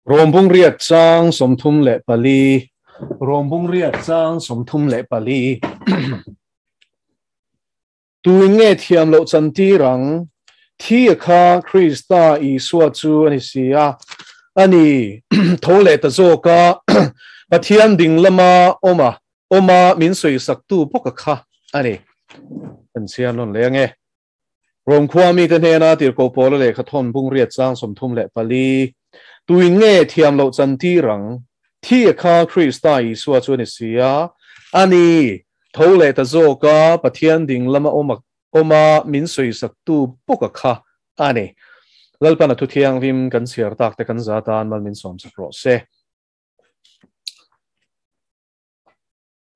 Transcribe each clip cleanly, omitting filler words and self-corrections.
Rombung riat chang somthum le pali rombung riat chang somthum le pali tu nge thiam lo chanti rang thi kha Krista Isua chu ani sia ani thole ta zo ka pathian ding lama oma min soi sak tu poka kha ani an sian lon le nge rom khwami kan hena tir ko polo le kha thon bung riat chang somthum le pali tu nge thiam lo chanti rang thi kha Krista Isua chu ani sia ani thole ta zo ka pathian ding lama oma min soi sak tu poka kha ani lalpana thu thiang vim kan siar tak te kan zatan mal min som sak ro se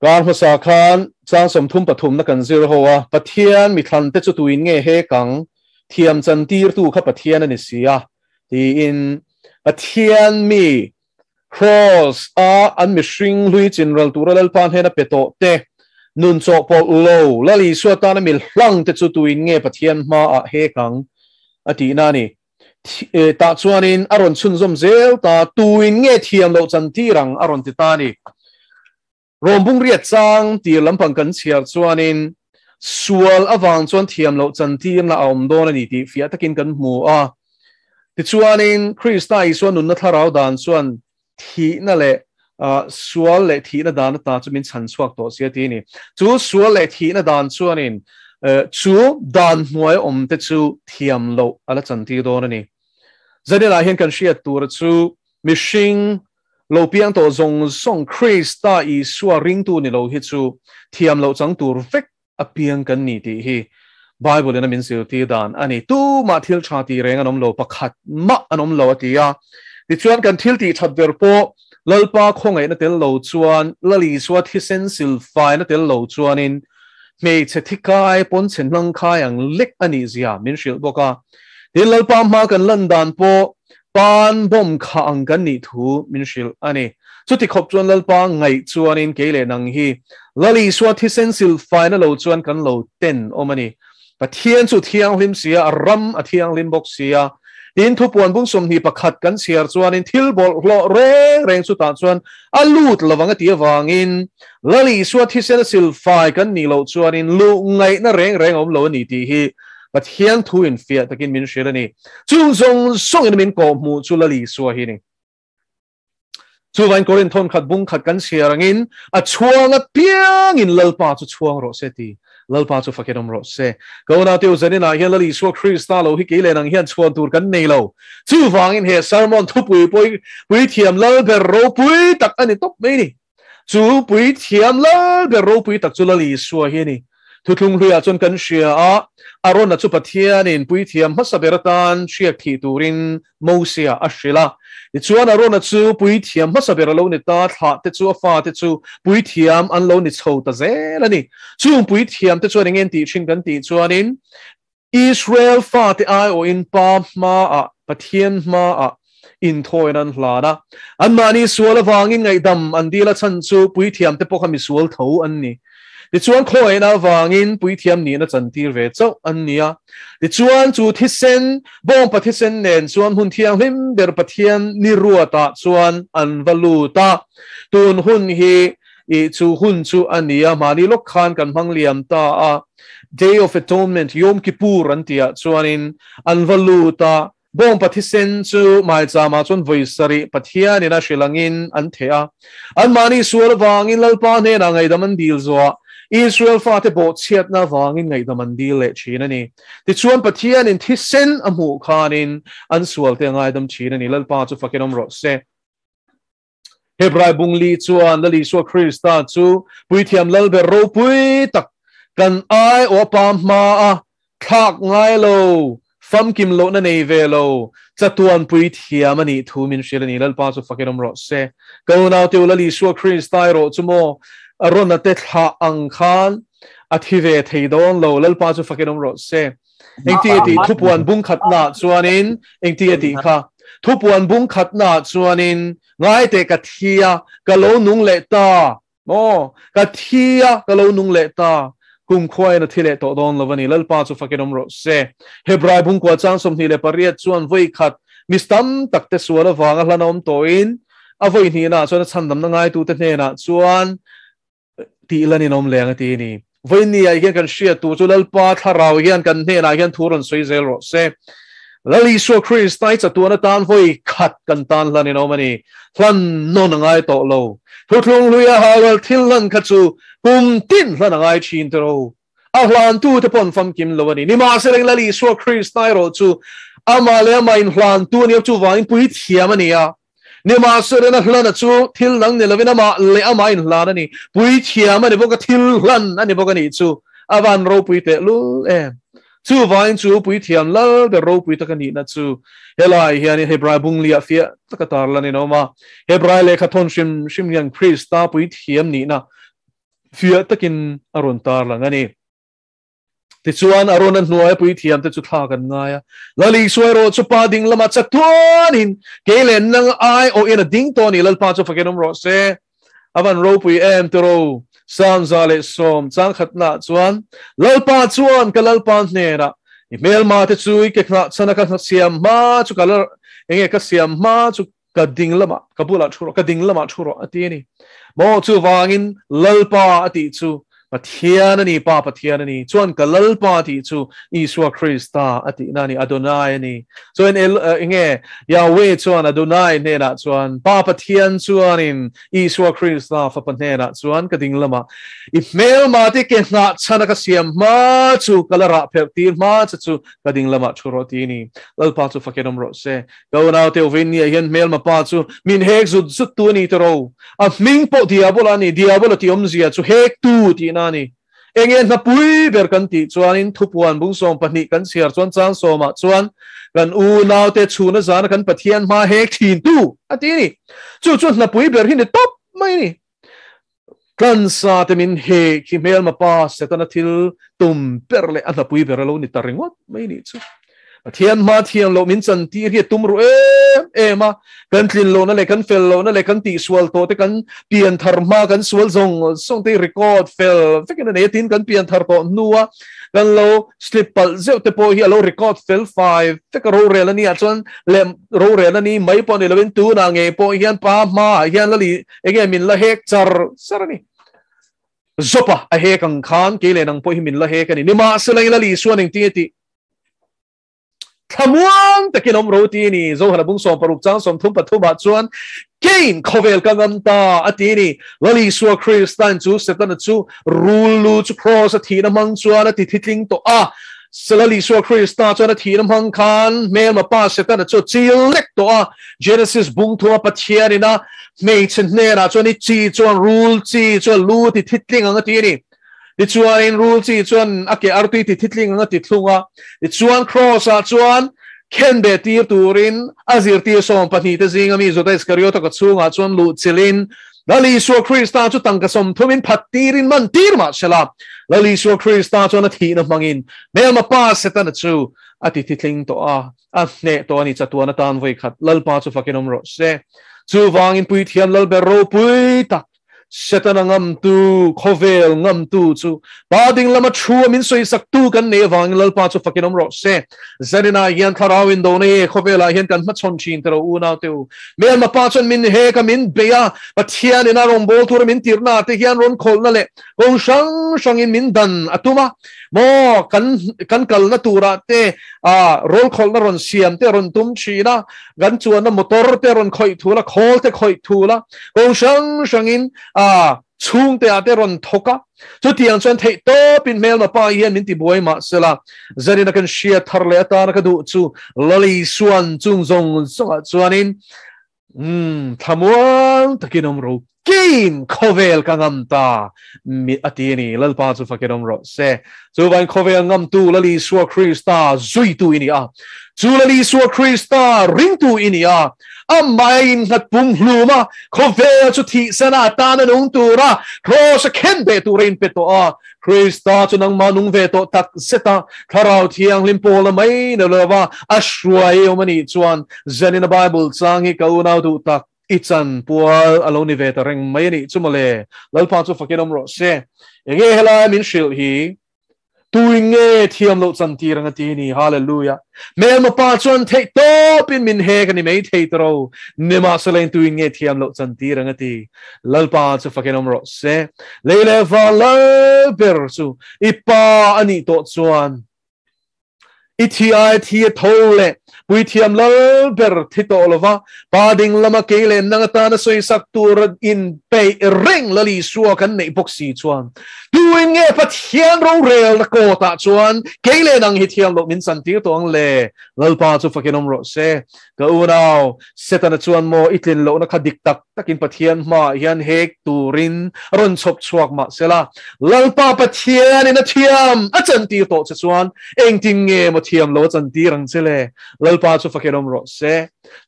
kan hasa khan chang somthum pathum na kan zir howa pathian mi thlan te chu tuin nge he kang thiam chantir tu kha pathian ani sia ti in pathian mi cross an mi shring lui chinral tural pan hena peto te nun cho pol lo lali suata na mil hlang te chu tuin nge pathian ma a he kang ati na ni ta chuanin aron chun zom zel ta tuin nge thiam lo chanti rang aron ti ta ni rombung riat chang ti lampang kan chiar chuanin sual awang chuan thiam lo chanti na aum don ani ti fia takin kan mu a ti chuanin Krista Isua nun na tharau dan chuan thi na le sual le thi na dan ta chu min chan chuak to sia ti ni chu sual le thi na dan chuanin chu dan hnuai om te chu thiam lo ala chanti don ani zanela hian kan hriat tur chu mishing lo piang to zong song Krista Isua ring tu ni lo hi chu thiam lo chang tur vek apiang kan ni ti hi Bible na min sil ti dan ani tu ma thil tha ti reng anom lo pakhat ma anom lo atia ti chuan kan thil ti that ver po lalpa khongai na tel lo chuan lali suat hi sen sil fai na tel lo chuanin me che thikai pon chen lang khai ang lek ani zia min shil boka ti lalpa ma kan lan dan po pan bom kha ang kan ni thu min shil ani chuti khop chuan lalpa ngai chuanin keile nang hi lali suat hi sen sil fai na lo chuan kan lo ten omani pathian chu thiang lim sia ram a thiang lim bok sia tin thu puan bung som ni pakhat kan siar chuanin thil bol hlo reng chu ta chuan alut lawanga ti awangin lali suat hi sen sil fai kan ni lo chuanin lu ngai na reng om lo ni ti hi pathian thu in fia takin min shirani chung song in min ko mu chu lali suwa hi ni chu vain korin thon khat bung khat kan siarangin a chuanga piang in lalpa chu chuang ro se ti lalpa chu fakedom ro se ko na teu zanina hian lali suwa Krista lo hi kele nang hian chuan tur kan nei lo chu wangin he sermon thu pui thiam lal ber ro pui tak ani top mai ni chu pui thiam lal ber ro pui tak chu lali suwa hi ni thu thung hluya chon kan sia a aron na chu pathian in pui thiam masaberatan shiak thi turin mosia ashila ti chuan aron na chu pui thiam masabera lo ni ta thla te chu fa te chu pui thiam an lo ni chho ta zelani chu pui thiam te chu ringen ti thin kan ti chuanin Israel fa te ai o in pa ma a pathian ma a in thoinan hlana an mani sual awangin ngai dam an dila chan chu pui thiam te pokha mi sual tho an ni ti chuan khoi na wangin pui thiam ni na chantir ve chau an nia ti chuan chu thisen bom pathisen nen chuan hun thiang hlim ber pathian ni ruata chuan an valuta tun hun hi I chu hun chu ania mani lok khan kan hmang liam ta a Day of Atonement Yom Kippur an tia chuanin an valuta bom pathisen chu mai chama chon voisari pathian ina shilangin an thea an mani sual wangin lalpa ne na ngai daman dil zo Israel fa te bo chiat na wangin ngai daman dil le china ni ti chuan pathian in thisen amu khanin an sual te ngai dam china ni lalpa chu fakenom ro se Hebrai bungli chuan lali suwa Krista chu pui thiam lal ber ro pui tak kan ai o pam ma a thak ngai lo fam kim lo na nei ve lo chatuan pui thiam ani thu min shirani lalpa chu fakenom ro se ko naw te lali suwa Krista ro chumo aron na te tha ang khan athive theidon lo lalpa chu fakenom ro se engti thupuan bung khat na chuanin engti kha thupuan bung khat na chuanin ngai te ka thia ka lo nung le ta mo ka thia ka lo nung le ta kum khoi na thile to don lovani lalpa chu fakenom ro se Hebrai bung kwa chang som ni le pariat chuan voi khat mistam takte suala wanga hlanom toin avoi ni na chuan chan nam na ngai tu te hne na chuan ti lani nom leng ati ni voi ni ai hian kan shia tu chu lalpa tharau hian kan hne na hian thuron soi zel ro se lali so Christ tai cha tu na tan voi khat kan tan lani nom ani hlan non ngai to lo thutlung luya hawal thil lan kha chu pum tin hlan ngai chin to hlan tu te pon fam kim lo ani ni ma sereng lali so Christ tai ro chu ama le ma in hlan tu ni chu wa in pui thiam ani a ni ma sereng na hlan chu thil nang ne lovina ma le ama in hlan ani pui thiam ani boka thil hlan ani boka ni chu avan ro pui te lu em chu vain chu pui thiam lal be ro pui ta kan ni na chu helai hian hebrai bung lia fia takatar la ni no ma hebrai le khathon shim yang priest ta pui thiam ni na fia takin aron tar la ngani ti chuan aron an hnuai pui thiam te chu thla kan ngaia lali suai ro chu pa ding lama chatuan in kelen nang ai o in a ding to ni lal pa chu fakenom ro se avan ro pui em to ro sam zale som chang khatna chuan lalpa chuan kalalpa hnera email ma te chui ke khna chana ka siam ma chu kalar enge ka siam ma chu ka ding lama kabula thuro ka ding lama thuro ati ni mo chu wangin lalpa ati chu pathian ani pa pathian ani chuan kalal pa ti chu Isua Christa ati nani Adonai ani chuan enge Yahweh chuan Adonai ne na chuan pa pathian chuan in Isua Christa fa panne na chuan kading lama email ma te ke na chana ka siam ma chu kalara phel tir ma chu kading lama churo ti ni lal pa chu fakenom ro se go na te ovin ni hian mail ma pa chu min hek zut tu ni to ro a ming po diabolo ni diabolo ti omzia chu hek tu ti nani engen na pui ber kan ti chuan in thupuan bung som pahni kan siar chuan chang soma chuan kan u naw te chuna zan kan pathian ma hek thin tu ati ni chu na pui ber hin top mai ni kan sa te min he ki mel ma pa setana thil tum perle an pui ber lo ni taringot mai ni chu thian ma thian lo min chan ti ri tum ru ma kan tlin lo na le kan fel lo na le kan ti swal to te kan pian thar ma kan swal song te record fel fekin ne tin kan pian thar to nuwa kan lo slip pal zeu te po hi lo record fel 5 te ka ro re la ni a chon le ro re la ni mai pon 11 tu na nge po hian pa ma hian la li ege min la hek char sarani zopa a he kan khan ke le nang po hi min la he kan ni ma selai la li suaning ti Kamuang takinom roti ni zo halabung som paruk chang som thum pathuma chuan kein khovel kangamta atini lali suwa Christian chu setan chu rulu chu cross athina mang chuan ati thitling to salali suwa Christian chuan athina mang khan mel ma pa setan chu chilek to Genesis bung thuma pathianina mei chne na chuan chi chuan rule chi chuan lu ti thitling angatini di chuan in rule chi chuan ake arti ti thitling anga ti thlunga di chuan cross chuan ken be tir turin azir ti som pani te zinga mi zota iskariota ka chunga chuan lu chilin lali so Christa chu tangka som thumin phatirin man tir ma sela lali so Christa chuan a thina mangin mel ma pa setan chu ati thitling to a ne to ani chatuana tan voi khat lal pa chu fakinom ro se chu wangin pui thiam lal be ro pui tak setana ngam tu khovel ngam tu chu bading lama thua min soi sak tu kan ne wang lal pa chu fakinom ro se zarina yan tharawin do ne khovela hian kan ma chon chin tero u na teu mel ma pa chon min he ka min beya pathian ina rom bol tur min tirna te hian ron khol na le gong shang in min dan atuma mo kan kal na tura te rol khol na ron siam te ron tum china gan chuan na motor te ron khoi thula khol te khoi thula gong shang in chung te ate ron thoka chu tiang chuan thei to pin mel ma pa hian min ti buai ma sela zarina kan shia tharle ata na ka du chu lali suan chung zong songa chuanin thamuang takinom ro kin khovel ka ngam ta mi atini lalpa chu fakinom ro se chu van khovel ngam tu lali suwa Christa zui tu ini chu lali suwa Christa ring tu ini amain ngat pum hluma khovel chu thi sana ta na nung tura cross ken be tu rein pe to Christa chu nang manung ve to tak seta tharau thiang limpo la mai na lawa ashwai omani chuan zanina Bible changi kaunau tu tak ichan pual aloni ve ta reng mai ni chumale lalpa chu fakinom ro se enge hela min shil hi tui nge thiam lo chan ti rang ti ni hallelujah mel ma pa chuan thei to pin min he kan ni mei thei tro ni ma salen tui nge thiam lo chan ti rang ti lalpa chu fakin om ro se leile va la ber chu ipa ani to chuan ithia thia thole pui thiam lal ber thito lova pading lama kele nangata na soi sak tur in pe ring lali suwa kan nei boxi chuan tuin nge pathian ro rel na ko ta chuan kele nang hi thiam lo min san ti tong le lalpa chu fakinom ro se ka unau setana chuan mo itlin lo na khadik tak takin pathian ma hian hek turin ron chop chuak ma sela lalpa pathian in a thiam a chan ti to chuan engting nge mo thiam lo chan ti rang chele lalpa chu fakinom ro se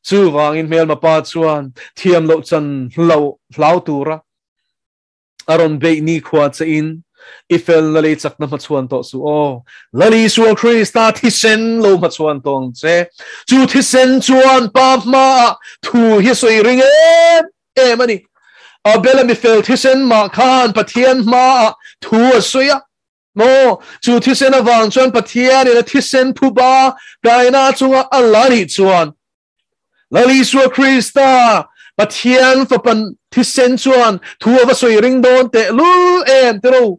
chu wangin mel ma pa chuan thiam lo chan lo hlau tura aron be ni khwa cha in ifel lali chak na machuan to su o lali su Krista thisen lo machuan tong che chu thisen chuan pa ma thu hi soi ring e mani a bela mi fel thisen ma khan pathian ma thu soya mo chu thisen awang chuan pathian ina thisen phuba kaina chunga alani chuan lali su Krista pathian fapan thisen chuan thu wa soi ring don te lu em tero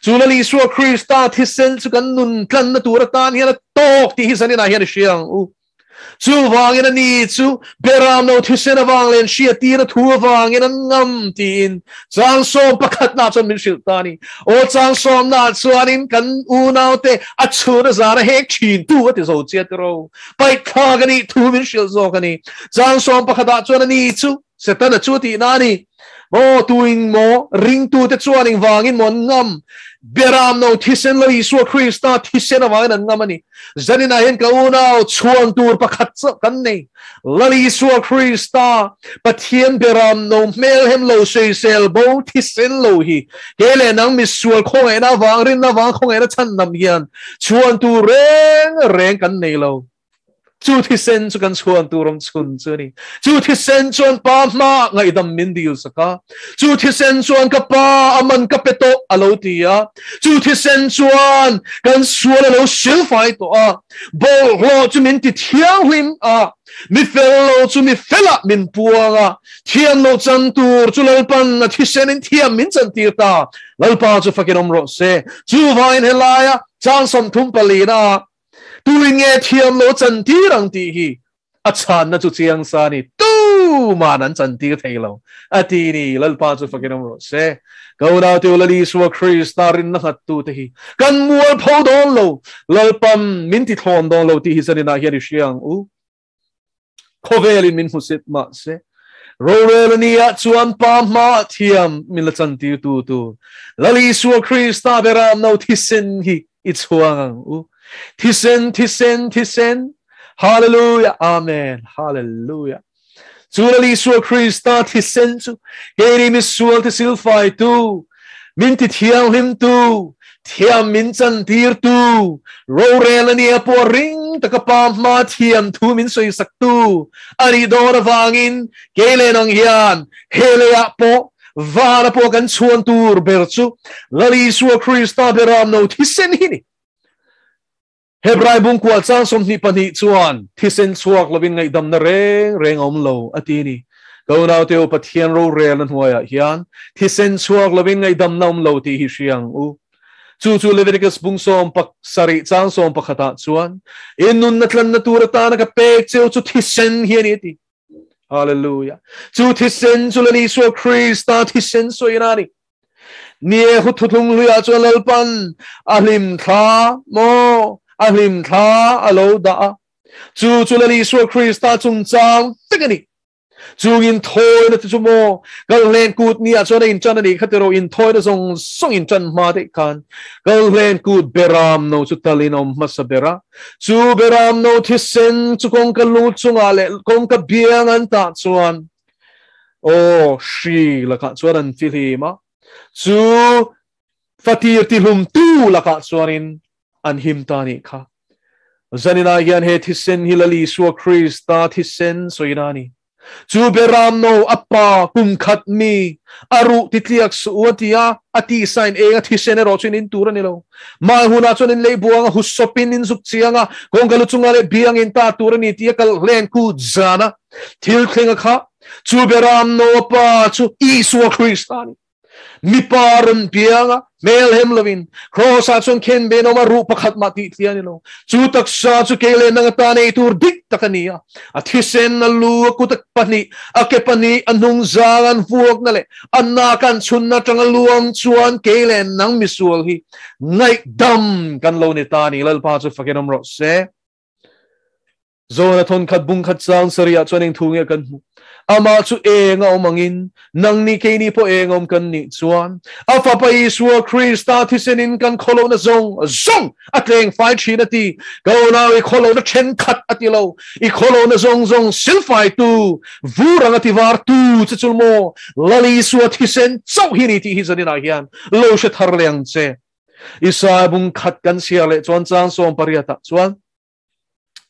Zulali suwa Krista thisen chu kan nun tlan na tura tan hian tok ti hisan ina hian siang chu wangin ani chu beram no thisen awang len sia ti na thu wangin an ngam tin chang som pakhat na chon min sil tani o chang som na chuanin kan unau te a chura zara hek chin tu ati zo chetro pai kha gani thu min sil zo gani chang som pakhat chuan ani chu setana chu ti nani mo tuing mo ring tu te chuaning wangin mon ngam beram no thisen lo isu Krista thisen awang an ngamani zanina hen ka unau chuan tur pakhat kan nei lali isu Krista pathian beram no mel hem lo sei sel bo thisen lo hi hele nang misual khong ena wang rin na wang khong ena chan nam hian chuan tu reng kan nei lo chu thisen chu kan chuan turom chun chuni chu thisen chuan pa ma ngai dam min dil saka chu thisen chuan ka pa aman ka peto alo tia chu thisen chuan kan sual lo sil fai to a bo lo chu min ti thiang hlim a mi fel lo chu mi fela min puanga thiam lo chan tur chu lalpan na thisen in thiam min chan tir ta lalpa chu fakinom ro se chu vain helaya chang som thum palina tuin nge thiam lo chan ti rang ti hi a chan na chu chiang sa ni tu ma nan chan ti thei lo ati ni lalpa chu fakinom ro se go na tu lali su Krista rin na hat tu te hi kan mual pho don lo lalpam min ti thon don lo ti hi sanina hi ri siang u khovelin min husit ma se Rorelania chuan pa ma thiam min la chan ti tu lali su Krista beram no thisen hi i chuang u Thisen hallelujah amen hallelujah Zulali su Krista thisen chu heri mi sual te silfai tu min ti thiam him tu thiam min chan tir tu rorelania po ring takapam ma thiam thu min soi sak tu ari dor wangin kele nang hian helea po vara po kan chuan tur berchu lali su Krista beram no thisen hi ni Hebrai bung kwa chang som ni pani chuan thisen chuak lovin ngai dam na reng om lo atini go now teo pathian ro rel an huaya hian thisen chuak lovin ngai dam nam lo ti hi siang u chu Leviticus bung som pak sari chang som pakhata chuan inun natlan na turata na ka pek cheu chu thisen hian ti hallelujah chu thisen chu lali su Krista thisen so inani nie huthung luya chu lalpan alim tha mo ahlim tha alo da chu lali su Krista chung chang tekani chung in thoi na chu mo gal len kut ni a chona in chan ni khatero in thoi na song in chan ma de kan gal len kut beram no chu talin om masabera chu beram no thisen chu kong ka lu chunga le kong ka biang an ta chuan o shri la ka chuan filima chu fatir ti lum tu la ka chuanin an him tani kha zanina hian he thisen hilali su Krista thisen soinani chu beram no apa kum khat mi aru titliak suatia ati sign e athi senero chin in turan lo mai huna chon in leibuanga husopin in zukchianga kongalu chungale biang in ta turani tiakal len ku zana thil khenga kha chu beram no apa chu Isua Christani mi paran pianga mel hem lovin cross achon ken be no maru pakhat mati tiani lo chu tak sa chu kele nang ta nei tur dik takania athisen na lu kutak pani akepani anung zangan fuak nale anakan chunna tanga luang chuan kele nang misual hi ngai dam kan lo ni tani lal pa chu fakenom ro se zona thon khat bung khat sang saria choning thunge kan ama chu enga omangin nang ni ke ni po engom kan ni chuan afa pa Isua Christa thisenin kan kholo na zong atleng fai thina ti go na I kholo na chen khat atilo I kholo na zong silfai tu vurang ati var tu chulmo lali Isua thisen chau hini ti hi zanina hian lo she thar leng che isa bung khat kan sia le chuan chang som pariata chuan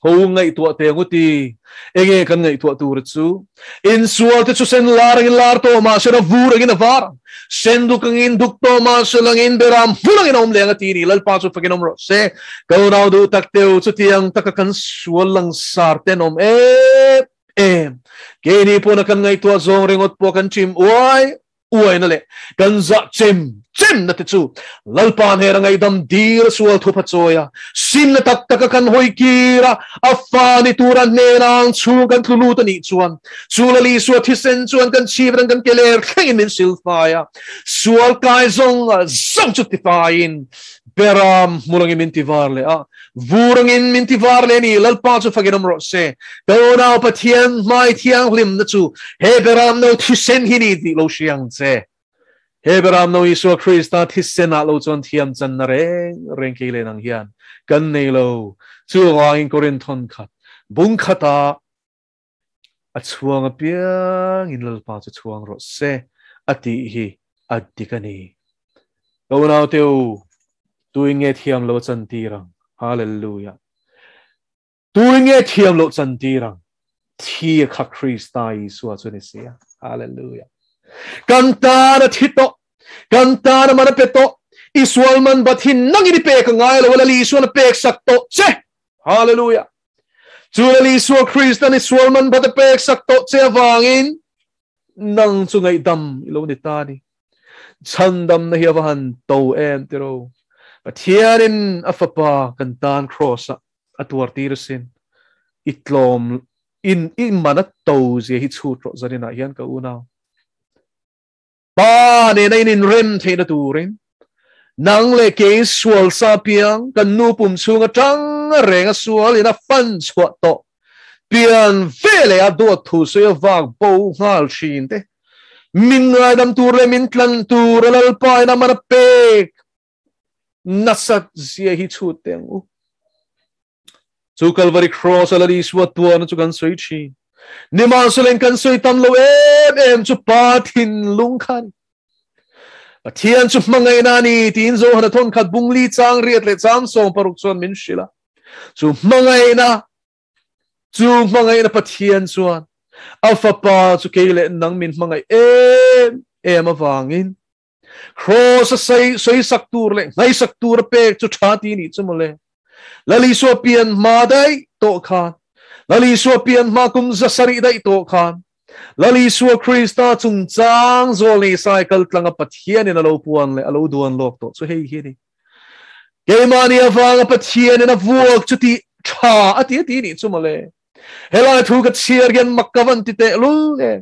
ho ngai tua te nguti enge kan ngai tua tur chu in sual te chu sen larang in lar to ma sera vurang in var sen du kang in duk to ma selang in beram vurang in om leng ati ni lal pa chu fakin om ro se go now du tak teu chu tiang takakan sual lang sar ten om ke ni po na kan ngai tua zong ringot po kan chim uai na le kan za chem na te chu lalpan herang ai dam dir sual thu pachoya sim na tak kan hoi kira afani turan nerang chu kan thulu ta ni chuan chulali su thisen chuan kan chibrang kan keler kheng min silfaya sual kai zong justifyin beram mulang min tivarle vurang in min tivarle ni lalpa chu faginom ro se do na pathian mai thiang lim na chu he beram no thisen hini di lo siang che Heberam no Isua Christa thisen lo chon thiam chan na reng ke le nang hian kan nei lo chu wang Korinthon khat bung khata a chuang a piang in lalpa chu chuang ro se ati hi adikani go now teu tuing e thiam lo chan tirang hallelujah tuing e thiam lo chan tirang thi kha Christa Isua chu ni sia hallelujah Kantana thito kantana mana peto Isual man bathin nangini pe ka ngai lo wala li Isua na pek sakto che hallelujah Juali Isua Christa ni Isual man bat pek sakto che wangin nang sungai dam ilo ni tani chandam na hiawan to em tiro pathianin afapa kantan cross atwar tirasin itlom in manat to je hi chutro zanina hian ka una ba ne nai nin rem theina turin nang le ke sual sa piang kan nu pum chunga tang renga sual ina fan chwa to pian vele a do thu se wang bo ngal chin te min ngai dam tur le min tlan tur lal pa na mar pek nasat zia hi chu teng u chu Calvary cross ala li swat tu na chu kan soi chi ni ma sulen kan soi tam lo em chu pathin lung khan pathian chu mangai na ni tin zo hana thon khat bungli chang riat le cham song paruk chon min shila chu mangai na pathian chuan afapa chu kele nang min mangai em awangin cross sai saktur le ngai saktur pe chu thati ni chumole lali so pian ma dai to khan lali so pian ma kum zasari dai to khan lali so Christa chung chang zoli cycle tlang pathian in alo puan le alo duan lok to chu hei hi ni ke mani awang pathian in a vuak chu ti tha ati ni chumole hela thu ka chiar gen makavan ti te lu le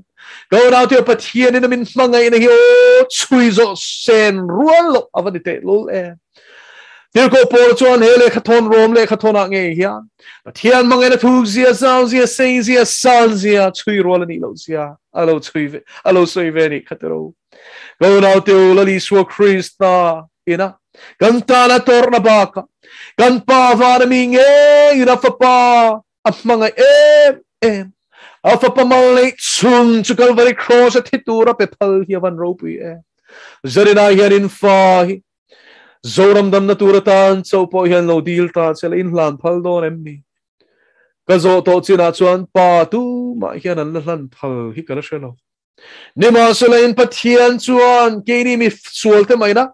go now to pathian in min mangai na hi o chui zo sen rual lo avani te lu Dir ko por chuan hele khathon rom le khathona nge hian pathian mangai na thu zia zau zia sei zia sal zia chui rol ni lo zia alo soi ve ni khatero go now to lali so Christa ina kantana tor na baka kan pa vana minge ina fa pa apmangai em afa pa malai chung chu Calvary cross at hitura pe phal hiawan ropi zarina hian in fa zoram dam na turatan so po hian lo deal ta chela in hlan phal don emmi ก็โจโตจินาชวนปาตูมาเฮียนันลันพัลฮิกันเชลนี่มาสุเลนพัทยันชวนเกนี่มีสวลเตไหมนะ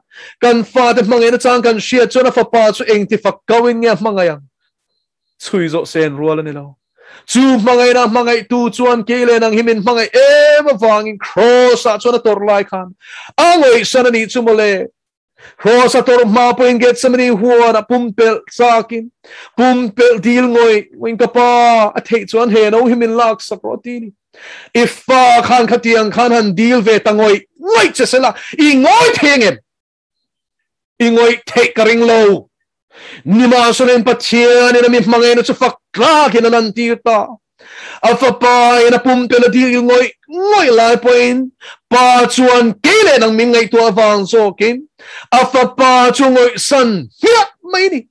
กันฟ้าเตมังเงินจางกันเชียจวนฟ้าป้าชเองที่ฝักกวินเงียมังไงยังช่วยโจเซนรัวแล้วนี่เราจูมังไงนะมังไงตูชวนเกเลนังหิมินมังไงมาฟังอินครอสชวนตัวไล่ขันอ่างไอ้สันนี่จุมเลครอสตัวมาเป็นเกตสมัยหัวนะปุ่มเปิลสักินปุ่มเปิลดีลงอยวินกับป้าอัฐิชวนเฮนเอาหิมินลักสักรตีนี่if ขันขัดยังขันหันดีลเวตังอยง่อยจะเสละอีง่อยเทงเอ็มอีง่อยเทกริงโลนี่มาสุเลนปัจเจียนี่นะมีมังเงินจะฝักกล้ากินนันตีตาอัฟป้าเอ็นะปุ่มเปิลดีลงอยง่อยหลายพอยน์ป้าชวนเกเลนังมิงไงตัวฟังโซกินอัฟป้าชวนง่อยสันเฮียไม่นี่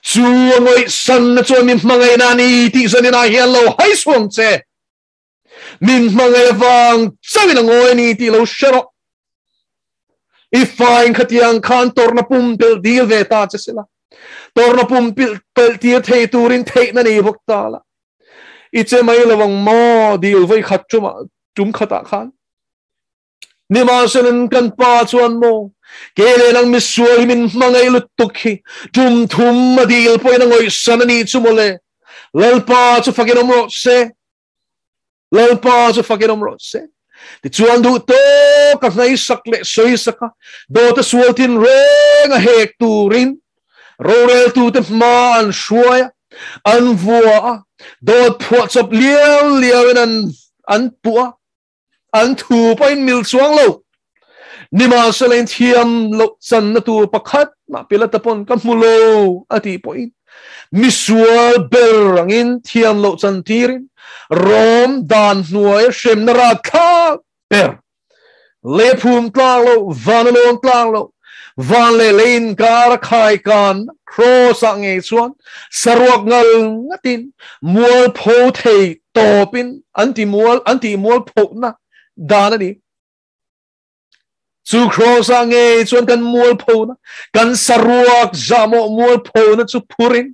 ชวนง่อยสันชวนมีมังเงินนันนี่ที่สันนี่นะเฮียโลให้สวงเจมินมังเอฟังเจ้าวินังโอยนี่ที่เราเชื่ออีฝ่ายขัดยังขันตัวนับปุ่มเปิลดีลเวตาจะเสียละตัวนับปุ่มเปิลดีลเทตูรินเทนั่นเองพวกตาละอีเจไม่ระวังมอดีลไว้ขัดจุ่มขัดขันนี่มาเสนกันป้าชวนโมเกเลนังมิสวยมินมังเอลุตุกีจุ่มทุ่มมาดีลไปนังโอยสันนี่จุ่มเลยเลลป้าจะฟังกันอมรสเซLalpaจะฟังกันอมรสที่ชวนดูโตกับนายสักเล็กสวยสักโดดสวดทินเร่งเฮกตูรินโรเรลตูเต็มมาอันช่วยอันวัวโดดพวดจับเลี้ยวอันปัวอันถูไปมิลสวงโลนี่มาเสลนเทียมโลสันนตัวประคัดมาเปลตะปนกับมุโลอธิปอยมิสวลเบรังอินเทียมโลสันทีรินโรมดานหน่วยเชมนราคาเปรเลพูมกลางโลวานโลนกลางโลวานเลนการขายกันโครสังเงชวนสรวกเงลงตินมัวโพเทโตปินอันติมัวโพนะดานนี่จูโครสังเงชวนกันมัวโพนะกันสรวกจามมัวโพนะจูพูริน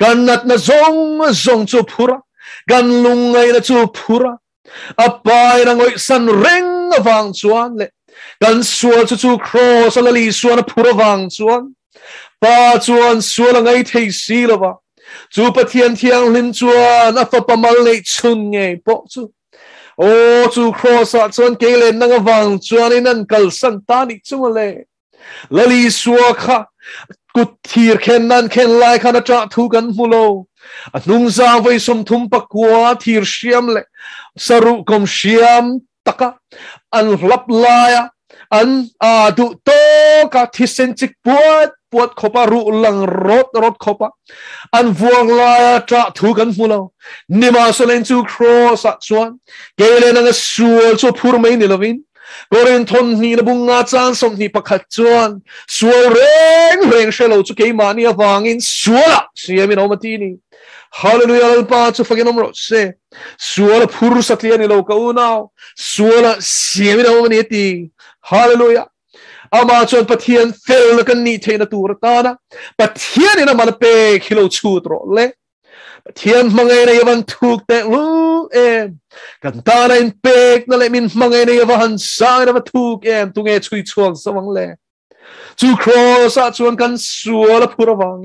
กันนัดนะซงจูพูระกันลุงไงนะจูพูระอับไปนังไอสันเร่งวังชวนเลยกันสวนจูโครสละลีสวนพูระวังชวนป้าชวนสวนไงเทสีละวะจูปะเทียนเทียงลินชวนอัฟปะมาเลชุนไงปอจูโอ้จูโครสชวนเกเลนนังวังชวนนี่นั่นกัลสันตานิจุมาเลยละลีสวะค่ะกุทีร์เข็นนั่นเข็นไล่ขันจะทุกันมุโลนุ่งซาไว้สมทุมปักวัวทีร์เชียมเลยสรุกมเชียมตะกะอันลับลายอันดุโตกะที่เซนจิกปวดขบารุลังรถขบาอันวงลายจะทุกันมุโลนิมาสเลนจูครอสักส่วนเกเลนังสวลจูพูดไม่นิลวินก็เรียนทนนี่นะบุงอาจารย์สมนี่ประคัตจวนสวลเร่งเชลล์จุกเอมานี่ฟังอินสวลเสียมินอมาทีนี่ฮาเลลูยาลปาจุฟังนอมรสเซสวลพูรุสัตเลียนี่โลกอุนาวสวลเสียมินอมานี่ตีฮาเลลูยาอามาจนปะเทียนเฟลกันนี่เทนตูรตานะปะเทียนนี่นะมันเปคิโลชูตรอเลเทียนมังเงในวันถูกแต่รู้กันตาในเป็กนั่นแหละมินมังเงในวันสายในวันถูกตุงเอช่วยช่วงสว่างเลยจูครอสชวนกันสวลพูระวัง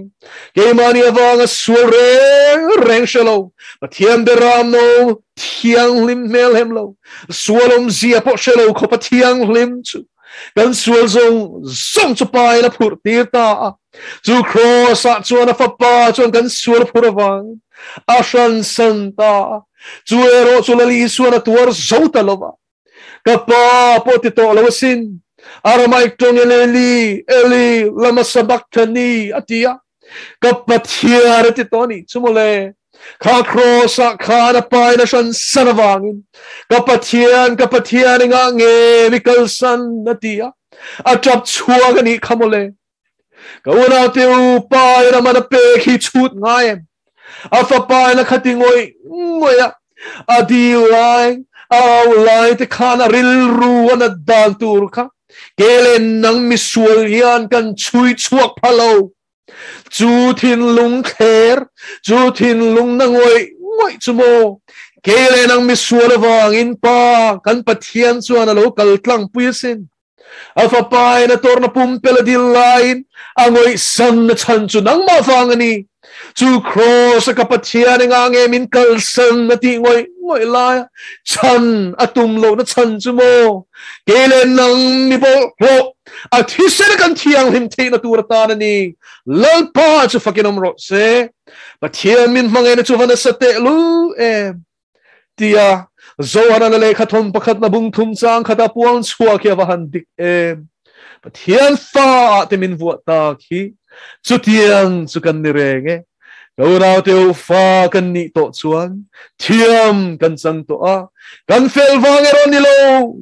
เกมานีวังสวลเร่งเชลล์เทียนเดรามโนเทียงลิมเมลเฮมโลสวลมเสียพอเชลล์ขบเทียงลิมจูกันสวลส่งจุไปละพูดตีตาจูครอสชวนฟ้าป้าชวนกันสวลพูระวังอาชันสันตาจูเอโรจูลลีสวนตัวร์โจตลวะกับป้าปติโตลวสินอารามายตรงเอลีลามาสบักทนีอติยากับปะเทียรติโตนี่สมุเลข้าโครสักข้าดไปนะฉันสนวังกับปะเทียนงาเงมิกัลสันอติยาอาจับชัวกันนี่ขโมเลกับวันเอาเตียวไปนะมันเปะขี้ชุดง่ายอาฟ้าไปนะขัดงวยอะอดีไลเอาไลที่ข้านะริลรู้ว่านะดันตูร์ค่ะเกเลนนังมิสวลยันกันช่วยชวกพะโล chú thiên lung kher chú thiên lung na ngoi chú mô kê lên ang mi xua la vang in pa kan pathian chuan alo kal tlang puisin alpha pai na tor na pumpela dilain angoi san na chan chu nang ma vang ani chu cross ka pathian nga nge min kal san na ti ngoi la chan atum lo na chan chu mo kelen nang ni bo ho a thi se kan thiang him the na tur ta na ni lal pa chu fakinom ro se pathian min mangai na chu van sa te lu tia zoana na le khathom pakhat na bung thum chang khata puang chua kya wahan dik pathian fa te min vuat ta khi chu tiang chu kan ni renge lo nau teu fa kan ni to chuan thiam kan chang to a kan fel wang eron ni lo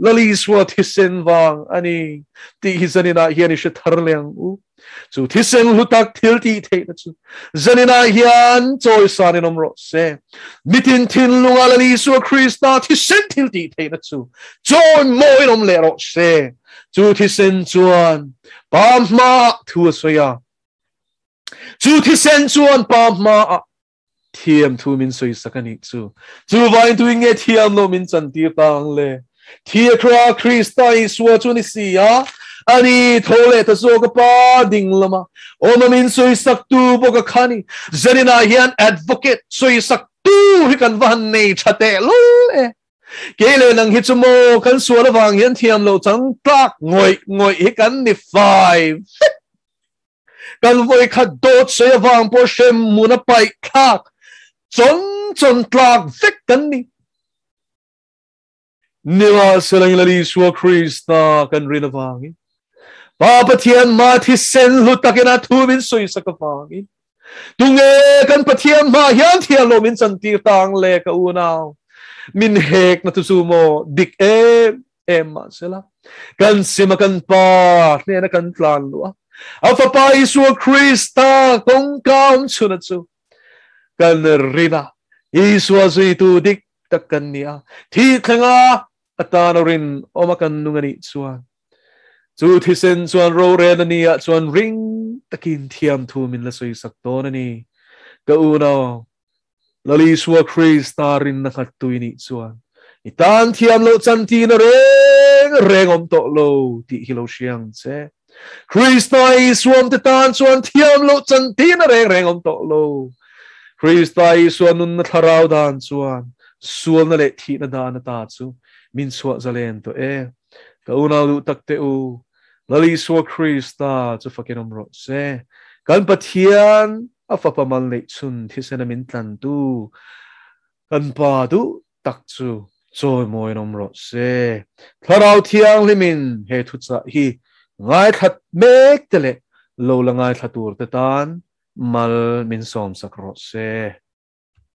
lali swa thisen wang ani ti hizanina hian she tharleng u chu thisen lutak thil ti the na chu zanina hian choi sanin omro se mitin thin lunga lali swa krista thisen thil ti the na chu choi moi nom le ro se chu thisen chuan pam ma thu soya chu thisen chuan pam ma thiam thu min soi sakani chu vai tu nge thiam lo min chan ti tang le thia kra krista iswa chu ni sia ani thole ta zo ka pa ding lama oma min soi sak tu bo ka khani zanina hian advocate soi sak tu hi kan van nei thate lo kele nang hi chumo kan suala wang hian thiam lo chang tak ngoi hi kan ni 5 kan voi khat dot se wang po shem muna pai khak chon tlak vek kan ni niwa selang lali suwa krista kan rin awangin papa thian ma thi sen lutakina thu min soi sakawangin tunge kan pathian ma hian thian lo min chan ti tang le ka unaw min hek na tu sumo dik ma sela kan sima kan pa ne na kan tlan lo alpha pa isu krista kong kam chuna chu kan rina isu azu tu dik takkan nia thi thanga atana rin omakan nungani chuan chu thisen chuan ro ren ani a chuan ring takin thiam thu min la soi sak ton ani ka uno lali suwa krista rin na khat tuini chuan itan thiam lo chan ti na reng om to lo ti hilo siang che krista iswam te tan chuan thiam lo chan ti na reng om to lo krista iswam nun na tharau dan chuan sual na le thi na dan ta chu min suwa zalen to ka uno lu takte u lali suwa krista chu fakinom ro se kan pathian afapaman le chun thisena min tlan tu kan pa du tak chu choi moi nom ro se tharau thiang limin he thu cha hi ngai that mek tele lo la ngai thatur te tan mal min som sak ro se